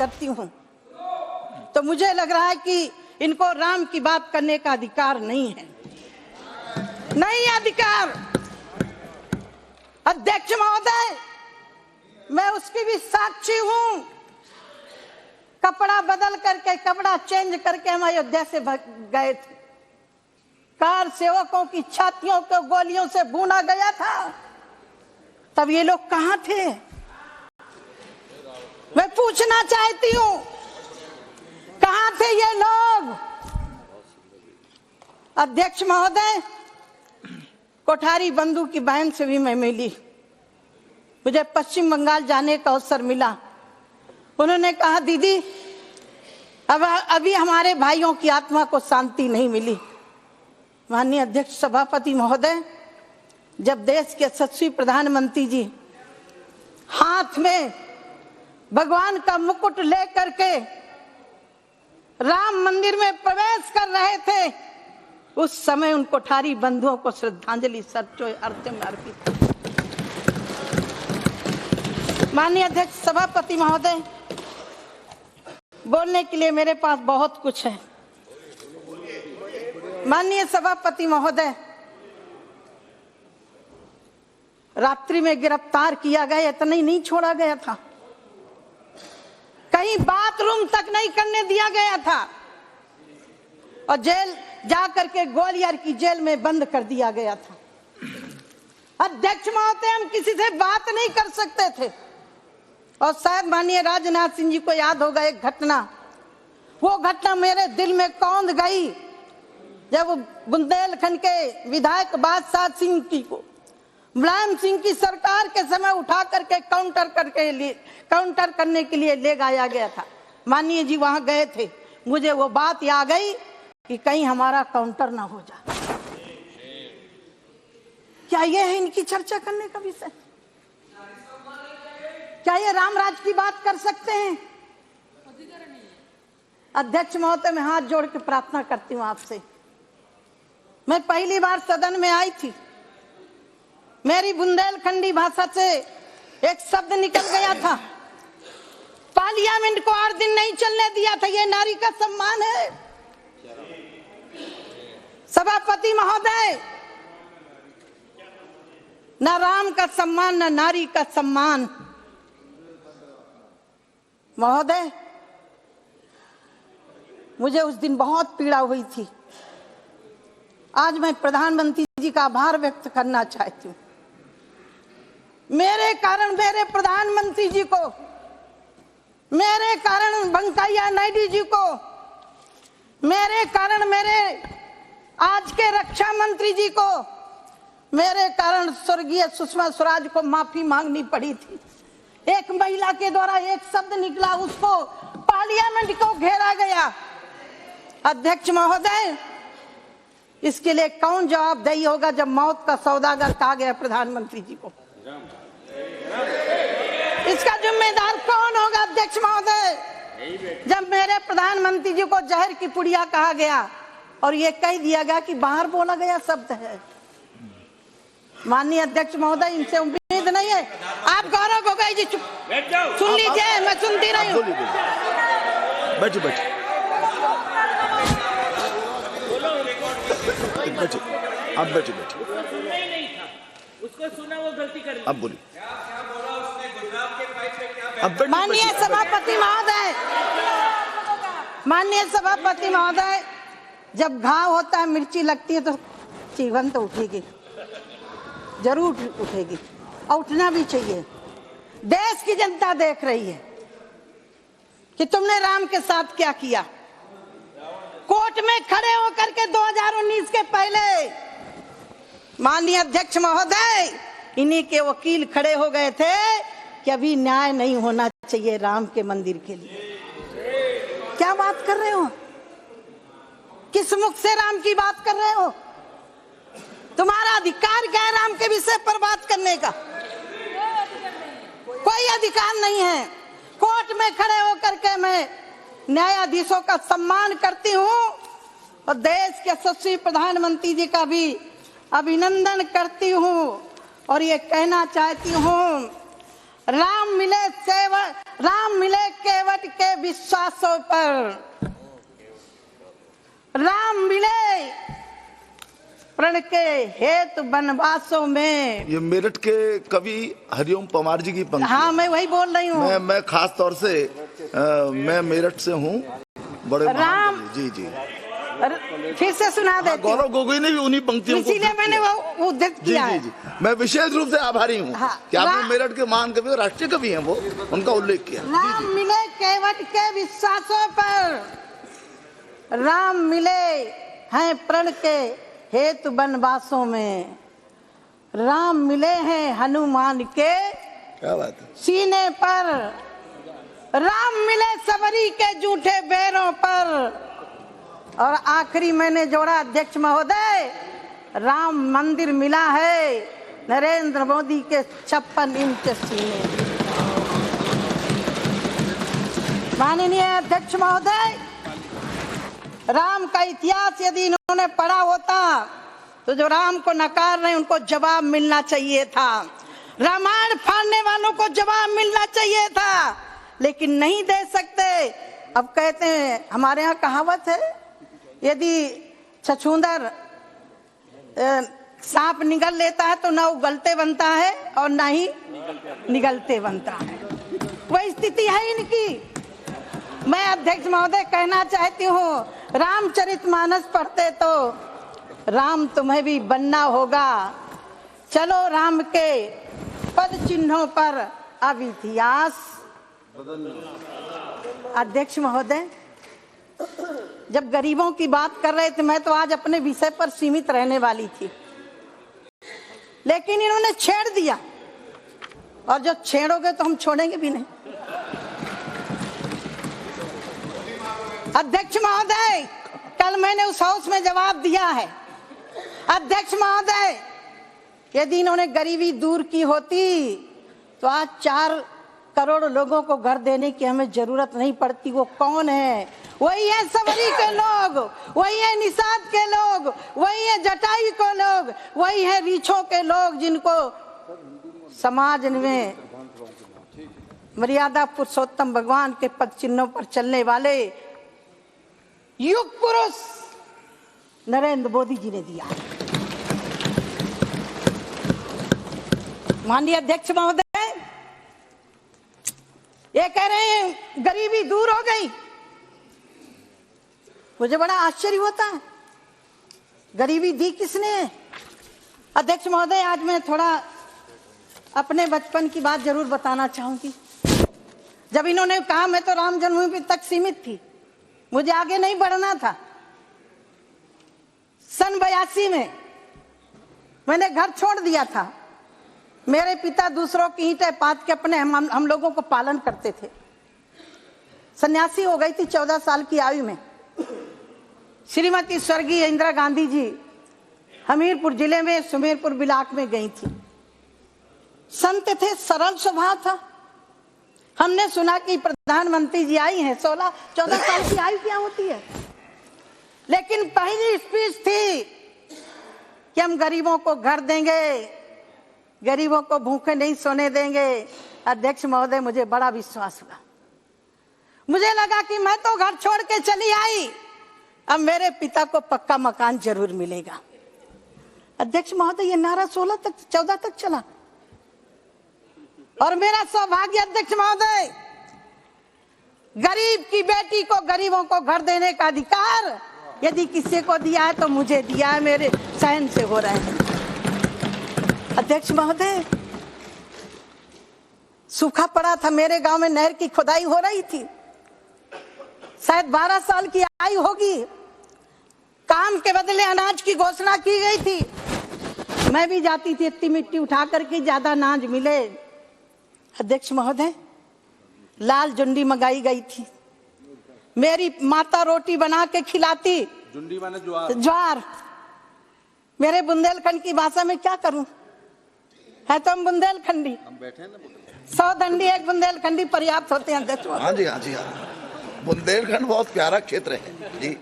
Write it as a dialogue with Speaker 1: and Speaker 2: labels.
Speaker 1: करती हूँ तो मुझे लग रहा है कि इनको राम की बात करने का अधिकार नहीं है, नहीं अधिकार। अध्यक्ष महोदय, मैं उसकी भी साक्षी हूँ। कपड़ा बदल करके, कपड़ा चेंज करके हम अयोध्या से गए थे। कार सेवकों की छातियों को गोलियों से भूना गया था। तब ये लोग कहाँ थे? मैं पूछना चाहती हूँ, कहाँ थे ये लोग? अध्यक्ष महोदय, कोठारी बंधु की बहन से भी मैं मिली। मुझे पश्चिम बंगाल जाने का अवसर मिला। उन्होंने कहा, दीदी अभी हमारे भाइयों की आत्मा को शांति नहीं मिली। माननीय अध्यक्ष सभापति महोदय, जब देश के यशस्वी प्रधानमंत्री जी हाथ में भगवान का मुकुट लेकर के राम मंदिर में प्रवेश कर रहे थे, उस समय उन कोठारी बंधुओं को श्रद्धांजलि सर्वोच्च अर्घ्य में अर्पित। माननीय अध्यक्ष सभापति महोदय, बोलने के लिए मेरे पास बहुत कुछ है। माननीय सभापति महोदय, रात्रि में गिरफ्तार किया गया, इतना ही नहीं छोड़ा गया था, कहीं बाथरूम तक नहीं करने दिया गया था और जेल जाकर के ग्वालियर की जेल में बंद कर दिया गया था। अध्यक्ष महोदय, हम किसी से बात नहीं कर सकते थे। और शायद माननीय राजनाथ सिंह जी को याद होगा एक घटना, वो घटना मेरे दिल में कौंध गई जब बुंदेलखंड के विधायक बादशाह सिंह की को मुलायम सिंह की सरकार के समय उठा करके काउंटर करने के लिए ले जाया गया था। माननीय जी वहां गए थे। मुझे वो बात याद गई कि कहीं हमारा काउंटर ना हो जाए। क्या ये है इनकी चर्चा करने का विषय? क्या ये रामराज की बात कर सकते हैं? अध्यक्ष महोदय, मैं हाथ जोड़ के प्रार्थना करती हूँ आपसे। मैं पहली बार सदन में आई थी, मेरी बुंदेलखंडी भाषा से एक शब्द निकल गया था, पार्लियामेंट को 8 दिन नहीं चलने दिया था। ये नारी का सम्मान है। सभापति महोदय, न राम का सम्मान न नारी का सम्मान। महोदय, मुझे उस दिन बहुत पीड़ा हुई थी। आज मैं प्रधानमंत्री जी का आभार व्यक्त करना चाहती हूँ। मेरे कारण मेरे प्रधानमंत्री जी को, मेरे कारण वेंकैया नायडू जी को, मेरे कारण मेरे आज के रक्षा मंत्री जी को, मेरे कारण स्वर्गीय सुषमा स्वराज को माफी मांगनी पड़ी थी। एक महिला के द्वारा एक शब्द निकला, उसको पार्लियामेंट को घेरा गया। अध्यक्ष महोदय, इसके लिए कौन जवाबदेही होगा जब मौत का सौदागर कहा गया प्रधानमंत्री जी को? इसका जिम्मेदार कौन होगा? अध्यक्ष महोदय, जब मेरे प्रधानमंत्री जी को जहर की पुड़िया कहा गया और ये कह दिया गया कि बाहर बोला गया शब्द है। माननीय अध्यक्ष महोदय, इनसे उम्मीद नहीं है। आप गौरव गोगोई जी चुप सुन लीजिए, मैं सुनती रही हूँ।
Speaker 2: बैठो बैठो, आप बैठो बैठो।
Speaker 3: उसको सुना, वो गलती कर दी।
Speaker 2: अब बोलिए।
Speaker 1: माननीय सभापति महोदय, माननीय सभापति महोदय, जब घाव होता है, मिर्ची लगती है तो जीवन तो उठेगी, जरूर उठेगी और उठना भी चाहिए। देश की जनता देख रही है कि तुमने राम के साथ क्या किया। कोर्ट में खड़े होकर के 2019 के पहले माननीय अध्यक्ष महोदय, इन्हीं के वकील खड़े हो गए थे कि अभी न्याय नहीं होना चाहिए राम के मंदिर के लिए। क्या बात कर रहे हो? किस मुख से राम की बात कर रहे हो? तुम्हारा अधिकार क्या है राम के विषय पर बात करने का? कोई अधिकार नहीं है। कोर्ट में खड़े होकर के मैं न्यायाधीशों का सम्मान करती हूँ और देश के यशस्वी प्रधानमंत्री जी का भी अभिनंदन करती हूँ और ये कहना चाहती हूँ, राम मिले केवट के विश्वासों पर, राम मिले प्रण के हेतु वनवासों में।
Speaker 2: ये मेरठ के कवि हरिओम पवार जी की पंक्ति।
Speaker 1: हाँ, मैं वही बोल रही हूँ।
Speaker 2: मैं खास तौर से मैं मेरठ से हूँ, बड़े
Speaker 1: राम
Speaker 2: जी जी
Speaker 1: फिर से सुना देती हूँ।
Speaker 2: गौरव गोगोई ने भी उन्हीं पंक्तियों को,
Speaker 1: इसीलिए मैंने वो उद्धृत
Speaker 2: जी
Speaker 1: किया
Speaker 2: जी
Speaker 1: है।
Speaker 2: जी मैं विशेष रूप से आभारी हूँ कि आपने मेरठ के महान कवि और राष्ट्रीय कवि हैं वो, उनका उल्लेख किया।
Speaker 1: राम मिले केवट के विश्वासों पर, राम मिले हैं प्रण के हेतु वनवासों में, राम मिले हैं हनुमान के
Speaker 2: क्या बात है,
Speaker 1: सीने पर, राम मिले सबरी के जूठे बैरों पर। और आखिरी मैंने जोड़ा अध्यक्ष महोदय, राम मंदिर मिला है नरेंद्र मोदी के 56 इंच सीने। माननीय अध्यक्ष महोदय, राम का इतिहास यदि इन्होंने पढ़ा होता तो जो राम को नकार रहे उनको जवाब मिलना चाहिए था, रामायण फाड़ने वालों को जवाब मिलना चाहिए था, लेकिन नहीं दे सकते। अब कहते हैं, हमारे यहाँ कहावत है, यदि छछूंदर सांप निगल लेता है तो ना उगलते बनता है और ना ही निगलते बनता है। वही स्थिति है इनकी। मैं अध्यक्ष महोदय कहना चाहती हूँ, रामचरितमानस पढ़ते तो राम तुम्हें भी बनना होगा। चलो राम के पद चिन्हों पर अब इतिहास। अध्यक्ष महोदय, जब गरीबों की बात कर रहे थे, मैं तो आज अपने विषय पर सीमित रहने वाली थी, लेकिन इन्होंने छेड़ दिया, और जो छेड़ोगे तो हम छोड़ेंगे भी नहीं। अध्यक्ष महोदय, कल मैंने उस हाउस में जवाब दिया है। अध्यक्ष महोदय, यदि इन्होंने गरीबी दूर की होती तो आज 4 करोड़ लोगों को घर देने की हमें जरूरत नहीं पड़ती। वो कौन है? वही है सबरी के लोग, वही है निषाद के लोग, वही है जटाई के लोग, वही है रीछों के लोग, जिनको समाज में मर्यादा पुरुषोत्तम भगवान के पद चिन्हों पर चलने वाले युग पुरुष नरेंद्र मोदी जी ने दिया। माननीय अध्यक्ष महोदय, ये कह रहे हैं गरीबी दूर हो गई। मुझे बड़ा आश्चर्य होता है, गरीबी दी किसने? अध्यक्ष महोदय, आज मैं थोड़ा अपने बचपन की बात जरूर बताना चाहूंगी। जब इन्होंने कहा मैं तो राम जन्मभूमि तक सीमित थी, मुझे आगे नहीं बढ़ना था। सन 82 में मैंने घर छोड़ दिया था। मेरे पिता दूसरों की ईंटें पात के अपने हम लोगों को पालन करते थे। सन्यासी हो गई थी 14 साल की आयु में। श्रीमती स्वर्गीय इंदिरा गांधी जी हमीरपुर जिले में सुमेरपुर ब्लॉक में गई थी। संत थे, सरल स्वभाव था। हमने सुना कि प्रधानमंत्री जी आई हैं, 16-14 साल की आयु क्या होती है, लेकिन पहली स्पीच थी कि हम गरीबों को घर देंगे, गरीबों को भूखे नहीं सोने देंगे। अध्यक्ष महोदय, मुझे बड़ा विश्वास हुआ। मुझे लगा कि मैं तो घर छोड़ के चली आई, अब मेरे पिता को पक्का मकान जरूर मिलेगा। अध्यक्ष महोदय, ये नारा 14 तक चला। और मेरा सौभाग्य अध्यक्ष महोदय, गरीब की बेटी को, गरीबों को घर देने का अधिकार यदि किसी को दिया है तो मुझे दिया है, मेरे सहन से हो रहे हैं। अध्यक्ष महोदय, सूखा पड़ा था मेरे गांव में, नहर की खुदाई हो रही थी। शायद 12 साल की आयु होगी। काम के बदले अनाज की घोषणा की गई थी। मैं भी जाती थी इतनी मिट्टी उठा करके, ज्यादा अनाज मिले। अध्यक्ष महोदय, लाल जुंडी मंगाई गई थी। मेरी माता रोटी बना के खिलाती।
Speaker 2: जुंडी माने ज्वार।
Speaker 1: ज्वार। मेरे बुंदेलखंड की भाषा में क्या करूं, है तो हम बुंदेलखंडी।
Speaker 2: हम बैठे हैं ना,
Speaker 1: 100 दंडी 1 बुंदेलखंडी पर्याप्त होते हैं अध्यक्ष।
Speaker 2: हाँ जी, हाँ जी, हाँ। बुंदेलखंड बहुत प्यारा क्षेत्र है जी।